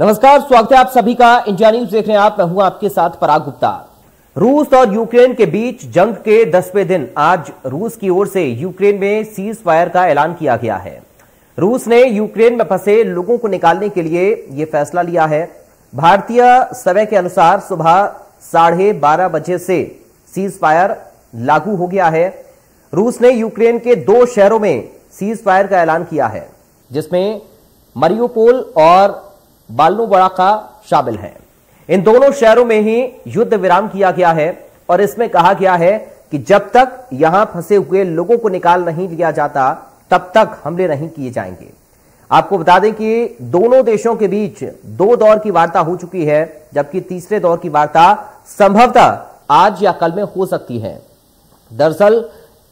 नमस्कार, स्वागत है आप सभी का। इंडिया न्यूज देख रहे हैं आप। मैं हूं आपके साथ पराग गुप्ता। रूस और यूक्रेन के बीच जंग के 10वें दिन आज रूस की ओर से यूक्रेन में सीज फायर का ऐलान किया गया है। रूस ने यूक्रेन में फंसे लोगों को निकालने के लिए यह फैसला लिया है। भारतीय समय के अनुसार सुबह 12:30 बजे से सीज फायर लागू हो गया है। रूस ने यूक्रेन के 2 शहरों में सीज फायर का ऐलान किया है, जिसमें मरियोपोल और बाल्नोबड़ाका शामिल है। इन दोनों शहरों में ही युद्ध विराम किया गया है और इसमें कहा गया है कि जब तक यहां फंसे हुए लोगों को निकाल नहीं लिया जाता तब तक हमले नहीं किए जाएंगे। आपको बता दें कि दोनों देशों के बीच 2 दौर की वार्ता हो चुकी है, जबकि तीसरे दौर की वार्ता संभवतः आज या कल में हो सकती है। दरअसल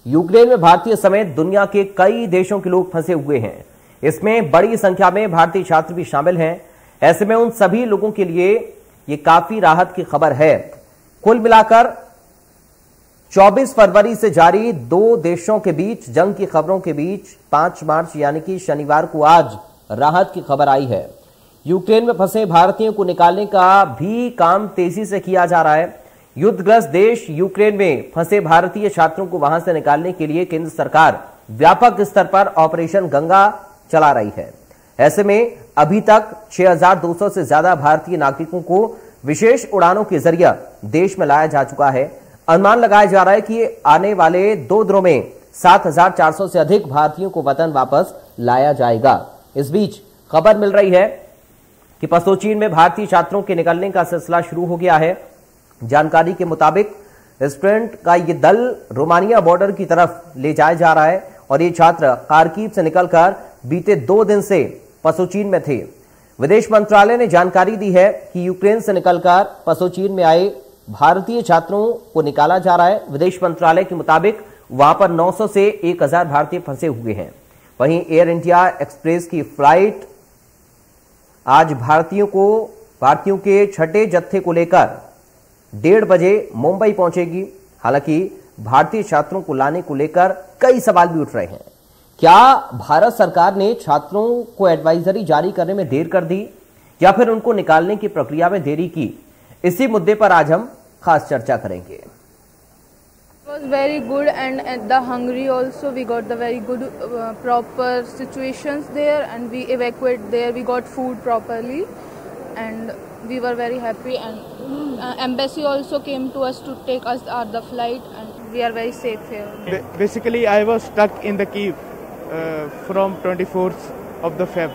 यूक्रेन में भारतीय समेत दुनिया के कई देशों के लोग फंसे हुए हैं। इसमें बड़ी संख्या में भारतीय छात्र भी शामिल हैं। ऐसे में उन सभी लोगों के लिए यह काफी राहत की खबर है। कुल मिलाकर 24 फरवरी से जारी 2 देशों के बीच जंग की खबरों के बीच 5 मार्च यानी कि शनिवार को आज राहत की खबर आई है। यूक्रेन में फंसे भारतीयों को निकालने का भी काम तेजी से किया जा रहा है। युद्धग्रस्त देश यूक्रेन में फंसे भारतीय छात्रों को वहां से निकालने के लिए केंद्र सरकार व्यापक स्तर पर ऑपरेशन गंगा चला रही है। ऐसे में अभी तक 6200 से ज्यादा भारतीय नागरिकों को विशेष उड़ानों के जरिए देश में लाया जा चुका है। अनुमान लगाया जा रहा है कि आने वाले 2 दिनों में 7400 से अधिक भारतीयों को वतन वापस लाया जाएगा। इस बीच खबर मिल रही है कि पसोचीन में भारतीय छात्रों के निकलने का सिलसिला शुरू हो गया है। जानकारी के मुताबिक स्टूडेंट का यह दल रोमानिया बॉर्डर की तरफ ले जाया जा रहा है और ये छात्र खार्किव से निकलकर बीते 2 दिन से पसोचीन में थे। विदेश मंत्रालय ने जानकारी दी है कि यूक्रेन से निकलकर पसोचीन में आए भारतीय छात्रों को निकाला जा रहा है। विदेश मंत्रालय के मुताबिक वहां पर 900 से 1000 भारतीय फंसे हुए हैं। वहीं एयर इंडिया एक्सप्रेस की फ्लाइट आज भारतीयों के छठे जत्थे को लेकर 1:30 बजे मुंबई पहुंचेगी। हालांकि भारतीय छात्रों को लाने को लेकर कई सवाल भी उठ रहे हैं। क्या भारत सरकार ने छात्रों को एडवाइजरी जारी करने में देर कर दी या फिर उनको निकालने की प्रक्रिया में देरी की? इसी मुद्दे पर आज हम खास चर्चा करेंगे। It was very good, and at the Hungary also we got the very good proper situations there, and we evacuated there. We got food properly, and we were very happy. And embassy also came to us to take us on the flight, and we are very safe here. Basically, I was stuck in the Kyiv from 24th of the Feb,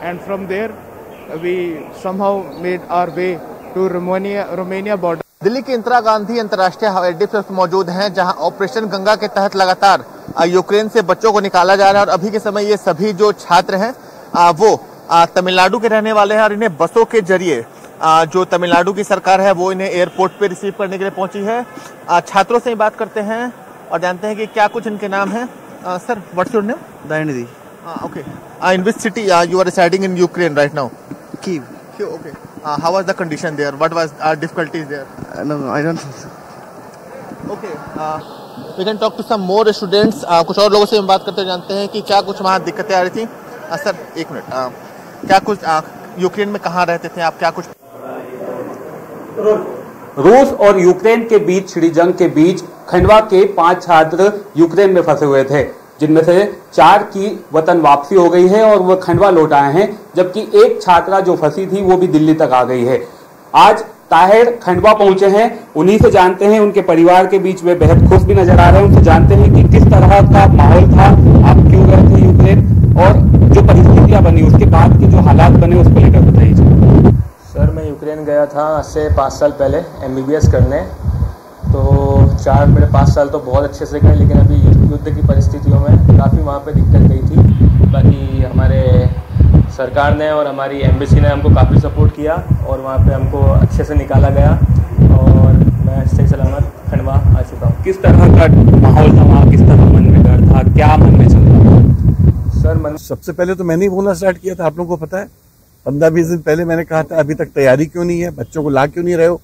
and from there we somehow made our way to Romania border. Delhi के इंदिरा गांधी अंतर्राष्ट्रीय हवाई अड्डे पर मौजूद हैं, जहां operation Ganga के तहत लगातार यूक्रेन से बच्चों को निकाला जा रहा है। और अभी के समय ये सभी जो छात्र हैं वो तमिलनाडु के रहने वाले हैं और इन्हें बसों के जरिए जो तमिलनाडु की सरकार है वो इन्हें एयरपोर्ट पे रिसीव करने के लिए पहुंची है। छात्रों से ही बात करते हैं और जानते हैं कि क्या कुछ इनके नाम है। Sir, what's your name? Dayanidhi. Okay. In which city you are residing in Ukraine right now? Kyiv. Okay. How was the condition there? What was difficulties there? No, I don't think so. Okay. We can talk to some more students. कुछ और लोगों से हम बात करते जानते हैं कि क्या कुछ वहाँ दिक्कतें आ रही थी। Sir, 1 minute. क्या कुछ यूक्रेन में कहाँ रहते थे आप? क्या कुछ रूस और यूक्रेन के बीच छिड़ी जंग के बीच खंडवा के 5 छात्र यूक्रेन में फंसे हुए थे, जिनमें से 4 की वतन वापसी हो गई है और वो खंडवा लौट आए हैं, जबकि 1 छात्रा जो फंसी थी वो भी दिल्ली तक आ गई है। आज ताहिर खंडवा पहुंचे हैं, उन्हीं से जानते हैं। उनके परिवार के बीच वे बेहद खुश भी नजर आ रहे हैं। उनसे जानते हैं कि किस तरह का माहौल था, आप क्यों गए थे यूक्रेन और जो परिस्थितियां बनी उसके बाद के जो हालात बने उसको लेकर बताइए। सर, मैं यूक्रेन गया था आज से 5 साल पहले MBBS करने। तो मेरे 5 साल तो बहुत अच्छे से गए, लेकिन अभी युद्ध की परिस्थितियों में काफ़ी वहाँ पे दिक्कत गई थी। बाकी हमारे सरकार ने और हमारी एम्बेसी ने हमको काफ़ी सपोर्ट किया और वहाँ पे हमको अच्छे से निकाला गया और मैं सही सलामत खंडवा आ चुका हूँ। किस तरह का माहौल था वहाँ? किस तरह मन में डर था? क्या मन में चल रहा था? सर, सबसे पहले तो मैंने ही बोलना स्टार्ट किया था, आप लोगों को पता है। 15-20 दिन पहले मैंने कहा था अभी तक तैयारी क्यों नहीं है, बच्चों को ला क्यों नहीं रहे हो।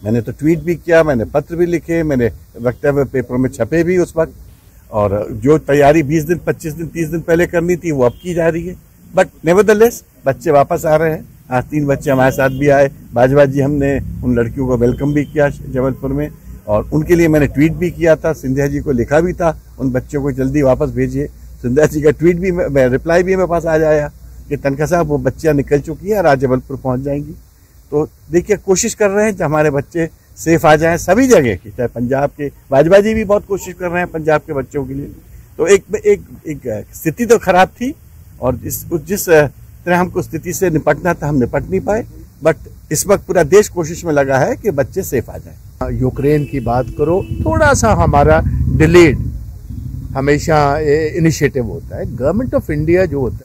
मैंने तो ट्वीट भी किया, मैंने पत्र भी लिखे, मैंने वक्तव्य पेपर में छपे भी उस वक्त। और जो तैयारी 20 दिन, 25 दिन, 30 दिन पहले करनी थी वो अब की जा रही है। बट नेवरदलेस बच्चे वापस आ रहे हैं, आज 3 बच्चे हमारे साथ भी आए। बाजवा जी, हमने उन लड़कियों को वेलकम भी किया जबलपुर में, और उनके लिए मैंने ट्वीट भी किया था, सिंधिया जी को लिखा भी था उन बच्चों को जल्दी वापस भेजिए। सिंधिया जी का ट्वीट भी, रिप्लाई भी मेरे पास आ जाया कि तनखा साहब वो बच्चियां निकल चुकी हैं और आज जबलपुर पहुंच जाएंगी। तो देखिए, कोशिश कर रहे हैं कि हमारे बच्चे सेफ आ जाएं सभी जगह की, चाहे पंजाब के, बाजवा जी भी बहुत कोशिश कर रहे हैं पंजाब के बच्चों के लिए। तो एक स्थिति तो खराब थी, और जिस तरह हमको स्थिति से निपटना था हम निपट नहीं पाए, बट इस वक्त पूरा देश कोशिश में लगा है कि बच्चे सेफ आ जाएं। यूक्रेन की बात करो, थोड़ा सा हमारा डिलेड हमेशा इनिशिएटिव होता है, गवर्नमेंट ऑफ इंडिया जो होता है।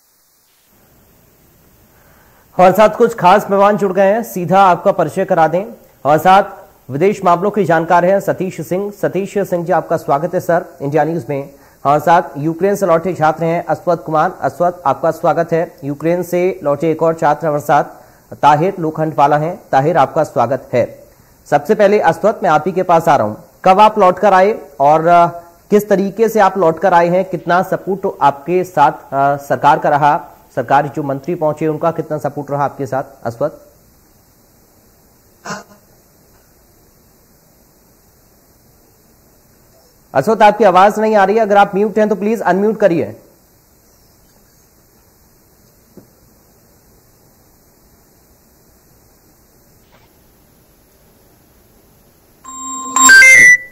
हमारे साथ कुछ खास मेहमान जुड़ गए हैं, सीधा आपका परिचय करा दें। हमारे साथ विदेश मामलों के जानकार हैं सतीश सिंह। सतीश सिंह जी, आपका स्वागत है सर इंडिया न्यूज में। हमारे साथ यूक्रेन से लौटे छात्र हैं अस्वद कुमार। अस्वद, आपका स्वागत है। यूक्रेन से लौटे एक और छात्र हमारे साथ ताहिर लोखंडवाला हैं। ताहिर, आपका स्वागत है। सबसे पहले अस्वद, मैं आप ही के पास आ रहा हूं, कब आप लौट कर आए और किस तरीके से आप लौट कर आए हैं? कितना सपोर्ट आपके साथ सरकार का रहा? सरकार जो मंत्री पहुंचे उनका कितना सपोर्ट रहा आपके साथ? अस्वद, अस्वद आपकी आवाज नहीं आ रही है, अगर आप म्यूट हैं तो प्लीज अनम्यूट करिए।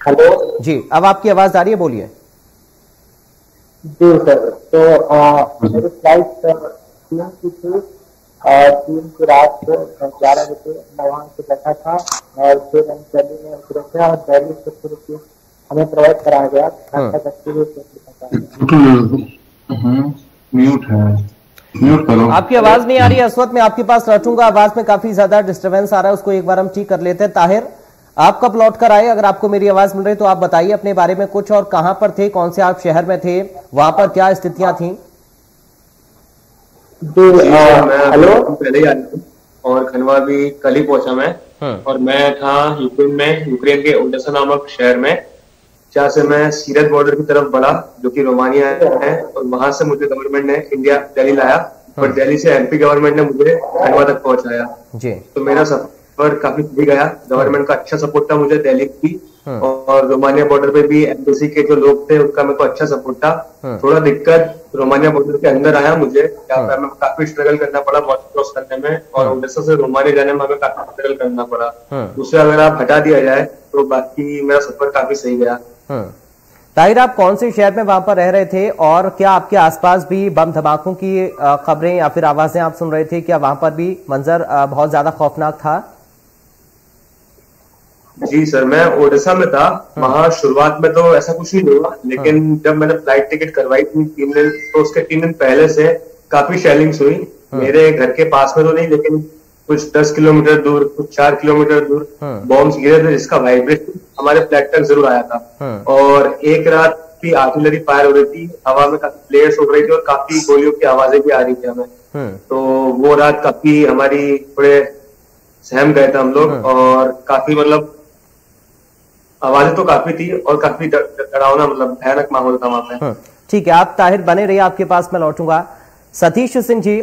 हेलो जी, अब आपकी आवाज आ रही है, बोलिए। जी सर, तो मेरी फ्लाइट 3 की थी, 3 की रात को 11 बजे मैं वहाँ से बैठा था, और फिर हम दिल्ली में उतरे थे, और दिल्ली से फिर हमें प्रोवाइड कराया गया। म्यूट है, म्यूट करो। आपकी आवाज नहीं आ रही है अस्वद, मैं आपके पास लौटूंगा। आवाज में काफी ज्यादा डिस्टर्बेंस आ रहा है, उसको एक बार हम ठीक कर लेते हैं। ताहिर, आप कब लौट कर आए? अगर आपको मेरी आवाज मिल रही तो आप बताइए अपने बारे में कुछ, और कहां पर थे, कौन से आप शहर में थे, वहां पर क्या स्थितियां थी? हेलो, पहले ही आया हूँ और खंडवा भी कल ही पहुंचा मैं, और मैं था यूक्रेन में, यूक्रेन के ओडेसा नामक शहर में, जहाँ से मैं सीरियत बॉर्डर की तरफ बढ़ा जो कि रोमानिया है, और वहां से मुझे गवर्नमेंट ने इंडिया दिल्ली लाया, और दिल्ली से एमपी गवर्नमेंट ने मुझे खंडवा तक पहुंचाया जी। तो मेरा सफर काफी सही गया, गवर्नमेंट का अच्छा सपोर्ट था मुझे दिल्ली की, और रोमानिया बॉर्डर पे भी एम्बेसी के जो लोग थे उनका मेरे को अच्छा सपोर्ट था। थोड़ा दिक्कत रोमानिया बॉर्डर के अंदर आया मुझे, यहाँ पे हमें काफी स्ट्रगल करना पड़ा बॉर्डर क्रॉस करने में, और ओडेसा से रोमानिया जाने में हमें काफी स्ट्रगल करना पड़ा। दूसरे अगर आप हटा दिया जाए तो बाकी मेरा सफर काफी सही गया। ताहिर, आप कौन से शहर में वहां पर रह रहे थे, और क्या आपके आसपास भी बम धमाकों की खबरें या फिर आवाजें आप सुन रहे थे? क्या वहां पर भी मंजर बहुत ज्यादा खौफनाक था? जी सर, मैं ओडिशा में था। वहाँ शुरुआत में तो ऐसा कुछ नहीं हुआ, लेकिन जब मैंने फ्लाइट टिकट करवाई थी 3 दिन, तो उसके 3 दिन पहले से काफी शेलिंग्स हुई। मेरे घर के पास में तो नहीं, लेकिन कुछ 10 किलोमीटर दूर, कुछ 4 किलोमीटर दूर बॉम्ब्स गिरे थे, जिसका वाइब्रेशन हमारे फ्लैट तक जरूर आया था। और एक रात की आर्टिलरी फायर हो रही थी, हवा में काफी प्लेयर्स उड़ रही थी, और काफी गोलियों की आवाजें भी आ रही थी हमें। तो वो रात काफी हमारी थोड़े सहम गए थे हम लोग, और काफी मतलब आवाजें तो काफी थी, और काफी डरावना मतलब भयानक माहौल था वहां पे। ठीक है, आप ताहिर बने रहिए, आपके पास मैं लौटूंगा। सतीश सिंह जी,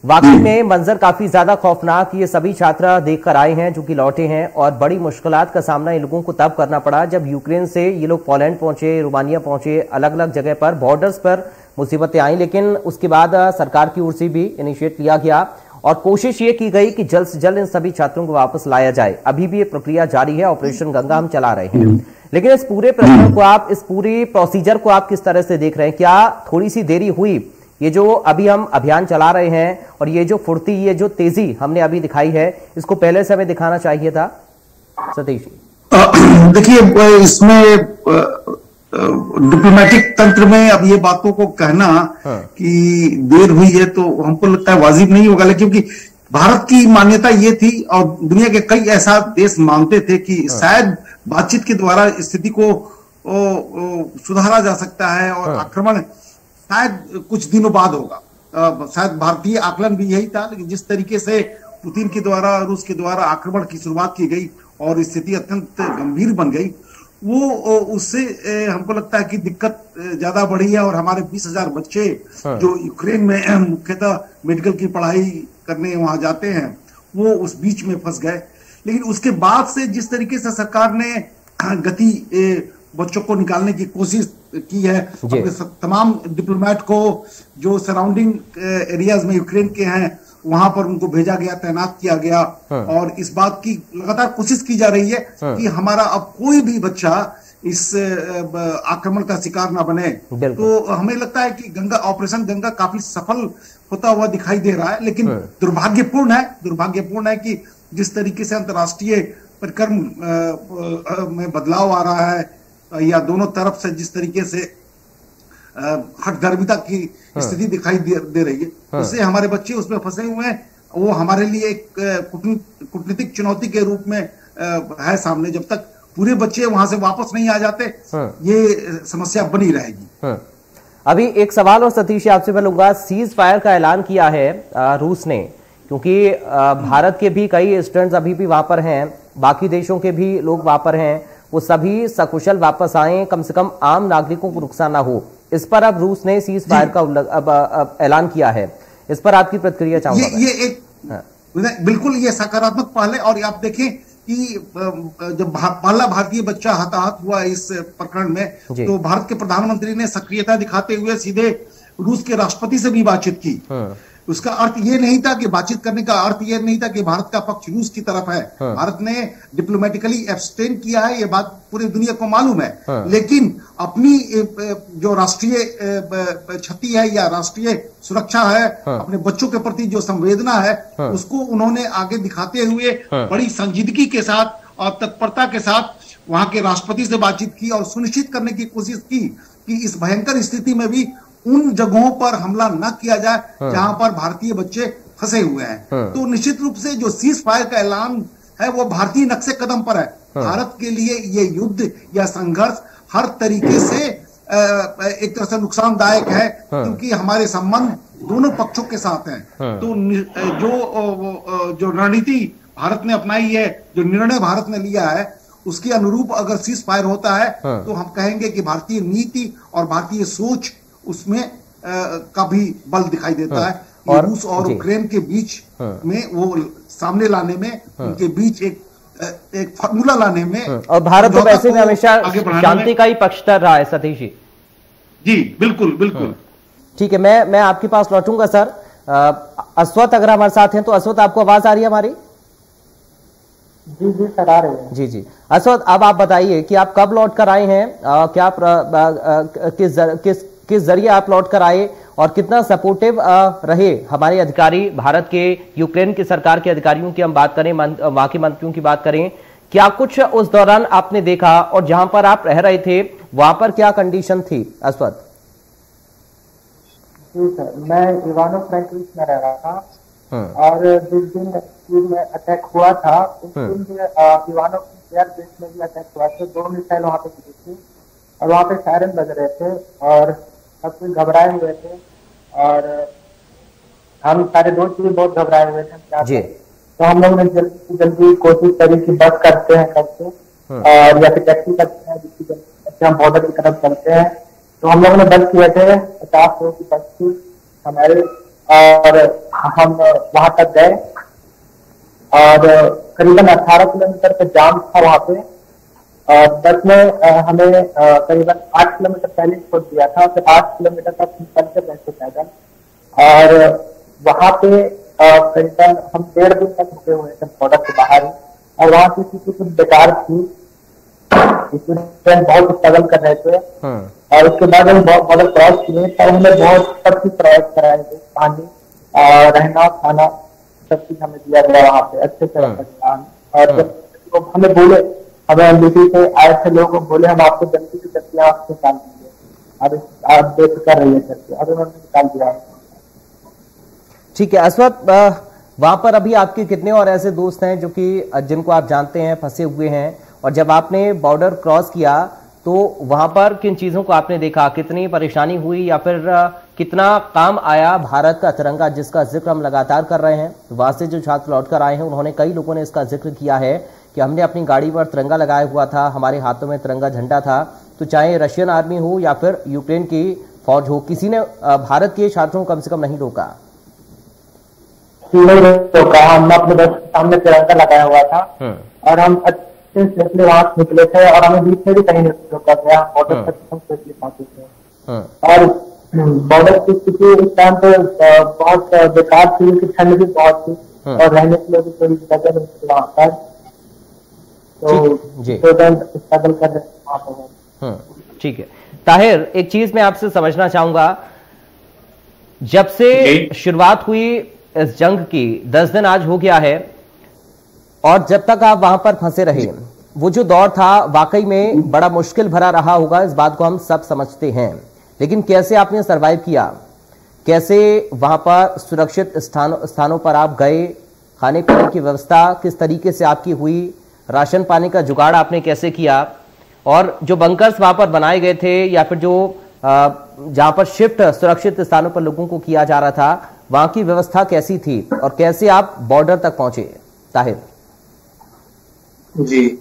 वाकई में मंजर काफी ज्यादा खौफनाक ये सभी छात्र देख कर आए हैं जो कि लौटे हैं, और बड़ी मुश्किलात का सामना इन लोगों को तब करना पड़ा जब यूक्रेन से ये लोग पोलैंड पहुंचे, रोमानिया पहुंचे, अलग अलग जगह पर बॉर्डर्स पर मुसीबतें आई। लेकिन उसके बाद सरकार की ओर से भी इनिशिएट लिया गया, और कोशिश ये की गई कि जल्द से जल्द इन सभी छात्रों को वापस लाया जाए। अभी भी ये प्रक्रिया जारी है, ऑपरेशन गंगा हम चला रहे हैं। लेकिन इस पूरे प्रकरण को आप, इस पूरी प्रोसीजर को आप किस तरह से देख रहे हैं? क्या थोड़ी सी देरी हुई? ये जो अभी हम अभियान चला रहे हैं, और ये जो फुर्ती, ये जो तेजी हमने अभी दिखाई है, इसको पहले से हमें दिखाना चाहिए था? सतीश जी, देखिए, इसमें डिप्लोमेटिक तंत्र में अब ये बातों को कहना कि देर हुई है तो हमको लगता है वाजिब नहीं होगा, लेकिन क्योंकि भारत की मान्यता ये थी, और दुनिया के कई ऐसा देश मानते थे कि शायद बातचीत के द्वारा स्थिति को सुधारा जा सकता है, और आक्रमण शायद कुछ दिनों बाद होगा। शायद भारतीय आकलन भी यही था, लेकिन जिस तरीके से पुतिन के द्वारा, रूस के द्वारा आक्रमण की शुरुआत की गई और स्थिति अत्यंत गंभीर बन गई, वो उससे हमको लगता है कि दिक्कत ज्यादा बढ़ी है। और हमारे 20,000 बच्चे जो यूक्रेन में मुख्यतः मेडिकल की पढ़ाई करने वहां जाते हैं, वो उस बीच में फंस गए। लेकिन उसके बाद से जिस तरीके से सरकार ने गति बच्चों को निकालने की कोशिश की है, अपने तमाम डिप्लोमेट को जो सराउंडिंग एरियाज में यूक्रेन के हैं वहां पर उनको भेजा गया, तैनात किया गया। और इस बात की लगातार कोशिश की जा रही है कि हमारा अब कोई भी बच्चा इस आक्रमण का शिकार ना बने। तो हमें लगता है कि ऑपरेशन गंगा काफी सफल होता हुआ दिखाई दे रहा है। लेकिन दुर्भाग्यपूर्ण है कि जिस तरीके से अंतर्राष्ट्रीय परिक्रम में बदलाव आ रहा है, या दोनों तरफ से जिस तरीके से हठधर्मिता की स्थिति दिखाई दे रही है, उससे हमारे बच्चे उसमें फंसे हुए हैं। वो हमारे लिए एक कूटनीतिक चुनौती के रूप में है सामने। जब तक पूरे बच्चे वहां से वापस नहीं आ जाते, ये समस्या बनी रहेगी। अभी एक सवाल और सतीश आपसे मैं लूंगा, सीज फायर का ऐलान किया है रूस ने, क्योंकि भारत के भी कई स्टूडेंट्स अभी भी वहां पर हैं, बाकी देशों के भी लोग वहां पर हैं, वो सभी सकुशल वापस आए, कम से कम आम नागरिकों को नुकसान ना हो। इस पर अब रूस ने सीज फायर का ऐलान किया है, इस पर आपकी प्रतिक्रिया चाहूंगा। ये एक बिल्कुल ये सकारात्मक पहल है। और आप देखें कि जब पहला भारतीय बच्चा हताहत हुआ इस प्रकरण में, तो भारत के प्रधानमंत्री ने सक्रियता दिखाते हुए सीधे रूस के राष्ट्रपति से भी बातचीत की। उसका अर्थ ये नहीं था कि बातचीत करने का अर्थ ये नहीं था कि भारत का पक्ष रूस की तरफ है। भारत ने डिप्लोमेटिकली एब्सटेन किया है, ये बात पूरी दुनिया को मालूम है। लेकिन अपनी जो राष्ट्रीय क्षति है या राष्ट्रीय सुरक्षा है, अपने बच्चों के प्रति जो संवेदना है, उसको उन्होंने आगे दिखाते हुए बड़ी संजीदगी के साथ और तत्परता के साथ वहां के राष्ट्रपति से बातचीत की और सुनिश्चित करने की कोशिश की कि इस भयंकर स्थिति में भी उन जगहों पर हमला न किया जाए जहां पर भारतीय बच्चे फंसे हुए हैं। तो निश्चित रूप से जो सीज फायर का ऐलान है वो भारतीय नक्शे कदम पर है। भारत के लिए ये युद्ध या संघर्ष हर तरीके से एक तरह से नुकसानदायक है, क्योंकि हमारे संबंध दोनों पक्षों के साथ हैं। तो जो रणनीति भारत ने अपनाई है, जो निर्णय भारत ने लिया है, उसके अनुरूप अगर सीज फायर होता है तो हम कहेंगे कि भारतीय नीति और भारतीय सोच उसमें का भी बल दिखाई देता है। और रूस और यूक्रेन के बीच में वो सामने लाने में, उनके बीच एक फार्मूला लाने में, और भारत तो वैसे भी हमेशा शांति का ही पक्षधर रहा है। सतीश जी बिल्कुल। ठीक है, मैं आपके पास लौटूंगा सर। अश्वत अगर हमारे साथ हैं तो अश्वत, आपको आवाज आ रही है हमारी? जी सर, आ रही है। जी अश्वत, अब आप बताइए कि आप कब लौट कर आए हैं, क्या किस जरिए आप लौट कर आए, और कितना सपोर्टिव रहे हमारे अधिकारी भारत के, यूक्रेन की सरकार के अधिकारियों की हम बात करें, वहां के मंत्रियों की बात करें, क्या कुछ उस दौरान आपने देखा, और जहां पर आप रह रहे थे वहां पर क्या कंडीशन थी? अश्वत जी सर, मैं इवानो-फ्रैंकोविच में रह रहा था, और जिस दिन कीव में अटैक हुआ था उस दिन इवानो एयरबेस में भी अटैक हुआ था। 2 मिसाइल वहां पे गिरी थी और वहां पे सायरन बज रहे थे और सब कोई घबराए हुए थे, और हम सारे दोस्त भी बहुत घबराए हुए थे क्या। तो हम लोग ने जल्दी कोशिश करी कि बस करते हैं करके, और या फिर टैक्सी करते हैं जिसकी जल्दी हम बॉर्डर की तरफ चलते हैं। तो हम लोगों ने बस किए थे, 50 लोगों की बस थी हमारे, और हम वहां तक गए और करीबन 18 किलोमीटर का जाम था वहां पे। बस ने हमें करीबन 8 किलोमीटर पहले छोड़ दिया था, फिर 8 किलोमीटर तक चलते गए थे पैदल, और वहां पे करीबन हम 1.5 दिन तक रुके हुए थे बॉर्डर के बाहर ही। और वहां की स्थिति कुछ बेकार थी, स्टूडेंट बहुत स्ट्रगल कर रहे थे। और उसके बाद हम बॉर्डर क्रॉस किए, तब हमें बहुत सब चीज प्रोवाइड कराए थे, पानी और रहना खाना सब चीज हमें दिया गया वहाँ पे अच्छे से। और जब हमें बोले, हमें एमबीसी से आए थे लोग, बोले हम आपको जल्दी से जल्दी आप निकाल देंगे, अब आप बेफिक्र रहिए करके, अब उन्होंने निकाल दिया। ठीक है अश्वत, वहां पर अभी आपके कितने और ऐसे दोस्त हैं जो कि जिनको आप जानते हैं फंसे हुए हैं, और जब आपने बॉर्डर क्रॉस किया तो वहां पर किन चीजों को आपने देखा, कितनी परेशानी हुई, या फिर कितना काम आया भारत का तिरंगा जिसका जिक्र हम लगातार कर रहे हैं? वहां से जो छात्र लौट कर आए हैं उन्होंने, कई लोगों ने इसका जिक्र किया है कि हमने अपनी गाड़ी पर तिरंगा लगाया हुआ था, हमारे हाथों में तिरंगा झंडा था। तो चाहे रशियन आर्मी हो या फिर यूक्रेन की फौज हो, किसी ने भारत के छात्रों को कम से कम नहीं रोका। नहीं रोका। हमने अपने बस के सामने तिरंगा लगाया हुआ था और हम अच्छे से अपने वहां निकले थे और हमें बीच में भी कहीं नहीं रोका गया। बॉर्डर तक हम सेफली पहुंचे थे। और बॉर्डर की स्थिति इस टाइम पे बहुत बेकार थी क्योंकि ठंड भी बहुत थी और रहने के लिए भी कोई जगह नहीं थी वहां पर। तो स्ट्रगल कर रहे थे वहां पर। ठीक है ताहिर, एक चीज मैं आपसे समझना चाहूंगा, जब से शुरुआत हुई इस जंग की 10 दिन आज हो गया है और जब तक आप वहां पर फंसे रहे, वो जो दौर था वाकई में बड़ा मुश्किल भरा रहा होगा, इस बात को हम सब समझते हैं। लेकिन कैसे आपने सरवाइव किया, कैसे वहां पर सुरक्षित स्थानों पर आप गए, खाने पीने की व्यवस्था किस तरीके से आपकी हुई, राशन पानी का जुगाड़ आपने कैसे किया, और जो बंकर्स वहां पर बनाए गए थे या फिर जो जहां पर शिफ्ट सुरक्षित स्थानों पर लोगों को किया जा रहा था, वहां की व्यवस्था कैसी थी और कैसे आप बॉर्डर तक पहुंचे? ताहिर जी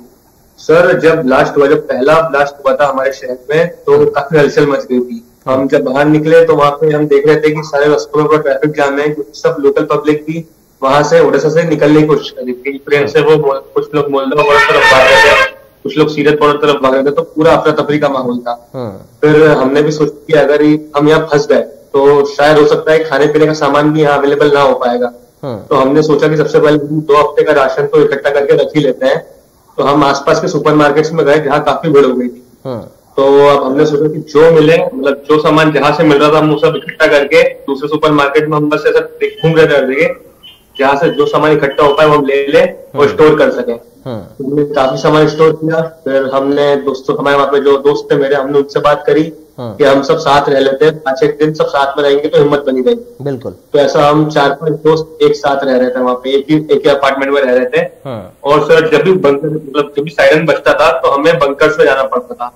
सर, जब ब्लास्ट हुआ, जब पहला ब्लास्ट हुआ था हमारे शहर में, तो काफी हलचल मच गई थी। हम जब बाहर निकले तो वहां पे हम देख रहे थे कि सारे रास्तों पर ट्रैफिक जाम है, सब लोकल पब्लिक भी वहां से ओडिशा से निकलने की कोशिश करी थी। यूक्रेन से वो कुछ लोग मोल्दोवा बॉर्डर तरफ भाग रहे थे, कुछ लोग सीरत बॉर्डर तरफ भाग रहे थे, तो पूरा अफरा तफरी का माहौल था। फिर हमने भी सोचा कि अगर हम यहाँ फंस गए तो शायद हो सकता है खाने पीने का सामान भी यहाँ अवेलेबल ना हो पाएगा। तो हमने सोचा कि सबसे पहले 2 हफ्ते का राशन तो इकट्ठा करके रख ही लेते हैं। तो हम आसपास के सुपरमार्केट्स में गए जहाँ काफी भीड़ हो गई थी। तो अब हमने सोचा कि जो मिले, मतलब जो सामान जहां से मिल रहा था हम वो सब इकट्ठा करके दूसरे सुपरमार्केट में हम बस ऐसा घूम रहे थे, जहाँ से जो सामान इकट्ठा हो पाए वो हम ले लें और स्टोर कर सकें। तो हमने काफी सामान स्टोर किया। फिर हमने दोस्तों, हमारे वहां पे जो दोस्त थे मेरे, हमने उनसे बात करी कि हम सब साथ रह लेते हैं, 5-6 दिन सब साथ में रहेंगे तो हिम्मत बनी रहेगी। बिल्कुल। तो ऐसा हम 4-5 दोस्त एक साथ रह रहे थे वहां पे, एक ही अपार्टमेंट में रह रहे थे। और सर जब भी बंकर, मतलब जब भी सायरन बजता था तो हमें बंकर्स में जाना पड़ता था।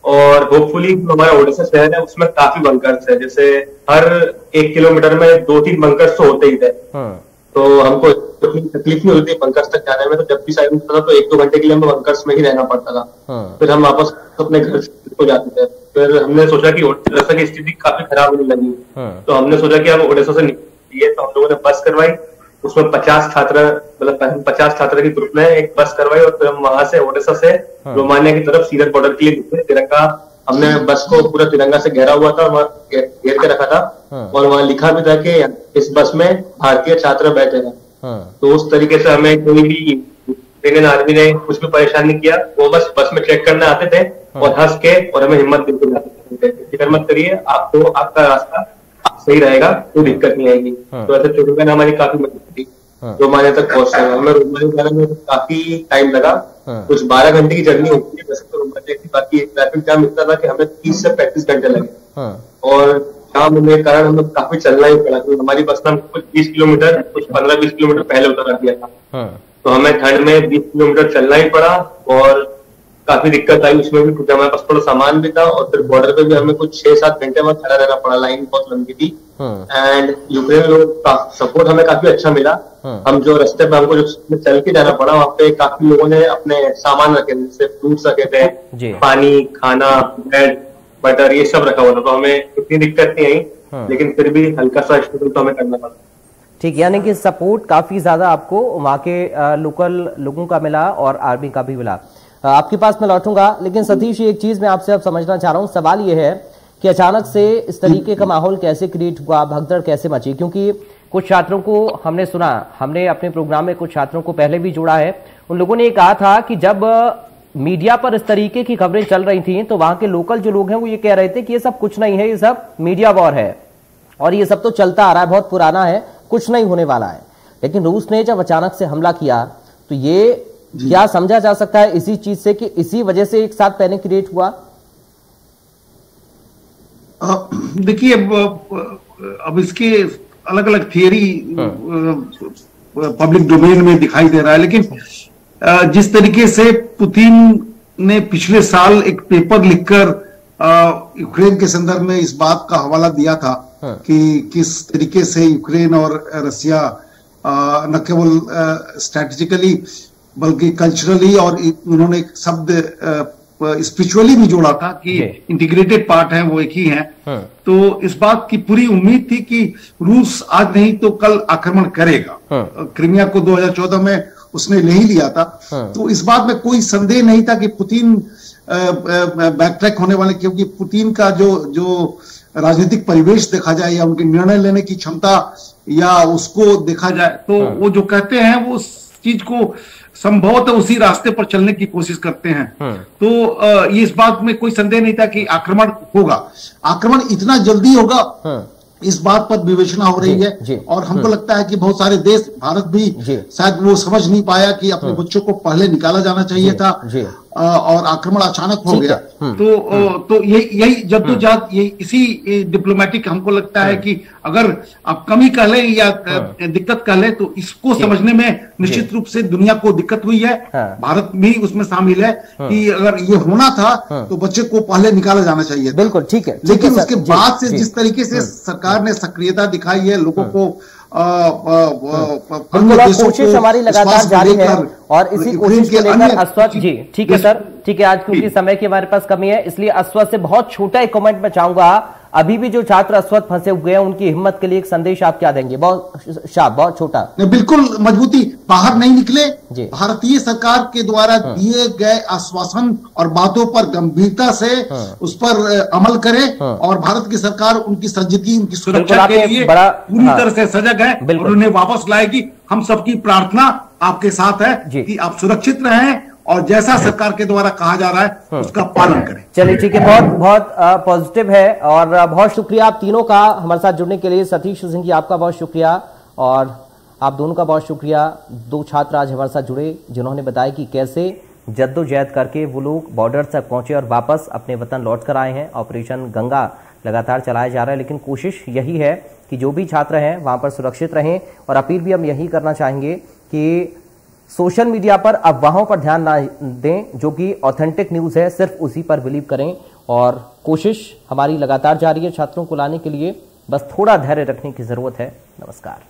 और होपफुली हमारा ओडिशा शहर है उसमें काफी बंकर्स है, जैसे हर 1 किलोमीटर में 2-3 बंकर्स तो होते ही थे। तो हमको तकलीफ नहीं होती बंकर्स तक जाने में। तो जब भी सायरन बजता था तो 1-2 घंटे के लिए हमें बंकर्स में ही रहना पड़ता था। फिर हम वापस अपने घर को जाते थे। फिर हमने सोचा कि ओडिशा की स्थिति काफी खराब होने लगी, तो हमने सोचा कि हम ओडिशा से निकलिए। तो हम लोगों ने बस करवाई, उसमें 50 छात्र, मतलब 50 छात्र की ग्रुप में एक बस करवाई और फिर हम वहां से ओडिशा से रोमानिया की तरफ सीरत बॉर्डर के लिए निकले। तिरंगा, हमने बस को पूरा तिरंगा से घेरा हुआ था, वहां घेर के रखा था और वहां लिखा भी था कि इस बस में भारतीय छात्र बैठे हैं। तो उस तरीके से हमें कोई भी इंडियन आर्मी ने कुछ भी परेशान नहीं किया। वो बस में चेक करने आते थे और हंस के और हमें हिम्मत देते जाते थे, फिक्र मत करिए, आपको आपका रास्ता सही रहेगा, कोई दिक्कत नहीं आएगी। तो ऐसे तिरंगा ने हमारी काफी मदद की रोमानिया तक पहुंचने में। हमें रोमानिया जाने में काफी टाइम लगा, कुछ 12 घंटे की जर्नी होती है वैसे तो रोमानिया की। बाकी ट्रैफिक जाम इतना था कि हमें 30 से 35 घंटे लगे और जाम होने के कारण हमें काफी चलना ही पड़ा। तो हमारी बस में कुछ 20 किलोमीटर, कुछ 15-20 किलोमीटर पहले उतर दिया था। तो हमें ठंड में 20 किलोमीटर चलना ही पड़ा और काफी दिक्कत आई उसमें भी, क्योंकि हमारे पास थोड़ा सामान भी था। और फिर बॉर्डर पे भी हमें कुछ 6-7 घंटे में खड़ा रहना पड़ा, लाइन बहुत लंबी थी। एंड यूक्रेन लोग का सपोर्ट हमें काफी अच्छा मिला। हम जो रास्ते पे हमको जो चल के जाना पड़ा, वहाँ पे काफी लोगों ने अपने सामान रखे थे, जैसे फ्रूट्स रखे थे, पानी, खाना, ब्रेड, बटर, ये सब रखा हुआ था। तो हमें इतनी दिक्कत नहीं आई, लेकिन फिर भी हल्का सा स्ट्रगल तो हमें करना पड़ा। ठीक, यानी कि सपोर्ट काफी ज्यादा आपको वहां के लोकल लोगों का मिला और आर्मी का भी मिला। आपके पास मैं लौटूंगा, लेकिन सतीश एक चीज मैं आपसे अब समझना चाह रहा हूं। सवाल यह है कि अचानक से इस तरीके का माहौल कैसे क्रिएट हुआ, भगदड़ कैसे मची? क्योंकि कुछ छात्रों को हमने सुना, हमने अपने प्रोग्राम में कुछ छात्रों को पहले भी जोड़ा है, उन लोगों ने कहा था कि जब मीडिया पर इस तरीके की खबरें चल रही थी तो वहां के लोकल जो लोग हैं वो ये कह रहे थे कि ये सब कुछ नहीं है, ये सब मीडिया वॉर है और ये सब तो चलता आ रहा है, बहुत पुराना है, कुछ नहीं होने वाला है। लेकिन रूस ने जब अचानक से हमला किया तो ये क्या समझा जा सकता है इसी चीज से कि इसी वजह से एक साथ पैनिक क्रिएट हुआ? देखिए, अब इसके अलग अलग थियरी पब्लिक डोमेन में दिखाई दे रहा है, लेकिन जिस तरीके से पुतिन ने पिछले साल एक पेपर लिखकर यूक्रेन के संदर्भ में इस बात का हवाला दिया था कि किस तरीके से यूक्रेन और रसिया न केवल स्ट्रैटेजिकली बल्कि कल्चरली, और उन्होंने एक शब्द स्पिरिचुअली भी जोड़ा था कि इंटीग्रेटेड पार्ट है, वो एक ही है। तो इस बात की पूरी उम्मीद थी कि रूस आज नहीं तो कल आक्रमण करेगा। क्रीमिया को 2014 में उसने ले ही लिया था। तो इस बात में कोई संदेह नहीं था कि पुतिन बैकट्रैक होने वाले, क्योंकि पुतिन का जो राजनीतिक परिवेश देखा जाए या उनके निर्णय लेने की क्षमता या उसको देखा जाए, तो वो जो कहते हैं वो उस चीज को संभवतः उसी रास्ते पर चलने की कोशिश करते हैं। तो ये इस बात में कोई संदेह नहीं था कि आक्रमण होगा। आक्रमण इतना जल्दी होगा इस बात पर विवेचना हो रही है। और हमको लगता है कि बहुत सारे देश, भारत भी शायद वो समझ नहीं पाया कि अपने बच्चों को पहले निकाला जाना चाहिए था और आक्रमण अचानक हो गया। तो यही जद्दोजहद, यही इसी डिप्लोमेटिक हमको लगता है कि अगर आप कमी कह लें या दिक्कत कह लें, तो इसको समझने में निश्चित रूप से दुनिया को दिक्कत हुई है। भारत भी उसमें शामिल है कि अगर ये होना था तो बच्चे को पहले निकाला जाना चाहिए था। बिल्कुल ठीक है। लेकिन उसके बाद से जिस तरीके से सरकार ने सक्रियता दिखाई है, लोगों को कोशिश हमारी लगातार जारी है और इसी कोशिश को लेकर अस्वस्थ जी ठीक है सर, ठीक है। आज क्योंकि समय की हमारे पास कमी है, इसलिए अस्वस्थ से बहुत छोटा एक कमेंट मैं चाहूंगा। अभी भी जो छात्र अस्वस्थ फंसे हुए हैं उनकी हिम्मत के लिए एक संदेश आप क्या देंगे? बहुत छोटा। बिल्कुल मजबूती, बाहर नहीं निकले। भारतीय सरकार के द्वारा दिए गए आश्वासन और बातों पर गंभीरता से उस पर अमल करें और भारत की सरकार उनकी संजीदगी, उनकी सुरक्षा के लिए पूरी तरह से सजग है और उन्हें वापस लाएगी। हम सबकी प्रार्थना आपके साथ है कि आप सुरक्षित रहें और जैसा सरकार के द्वारा कहा जा रहा है उसका पालन करें। चलिए ठीक है, बहुत पॉजिटिव है और बहुत शुक्रिया आप तीनों का हमारे साथ जुड़ने के लिए। सतीश सिंह जी आपका बहुत शुक्रिया और आप दोनों का बहुत शुक्रिया। दो छात्र आज हमारे साथ जुड़े जिन्होंने बताया कि कैसे जद्दोजहद करके वो लोग बॉर्डर तक पहुंचे और वापस अपने वतन लौट कर आए हैं। ऑपरेशन गंगा लगातार चलाया जा रहा है, लेकिन कोशिश यही है कि जो भी छात्र हैं वहां पर सुरक्षित रहें। और अपील भी हम यही करना चाहेंगे कि सोशल मीडिया पर अफवाहों पर ध्यान ना दें, जो कि ऑथेंटिक न्यूज़ है सिर्फ उसी पर बिलीव करें। और कोशिश हमारी लगातार जारी है छात्रों को लाने के लिए, बस थोड़ा धैर्य रखने की जरूरत है। नमस्कार।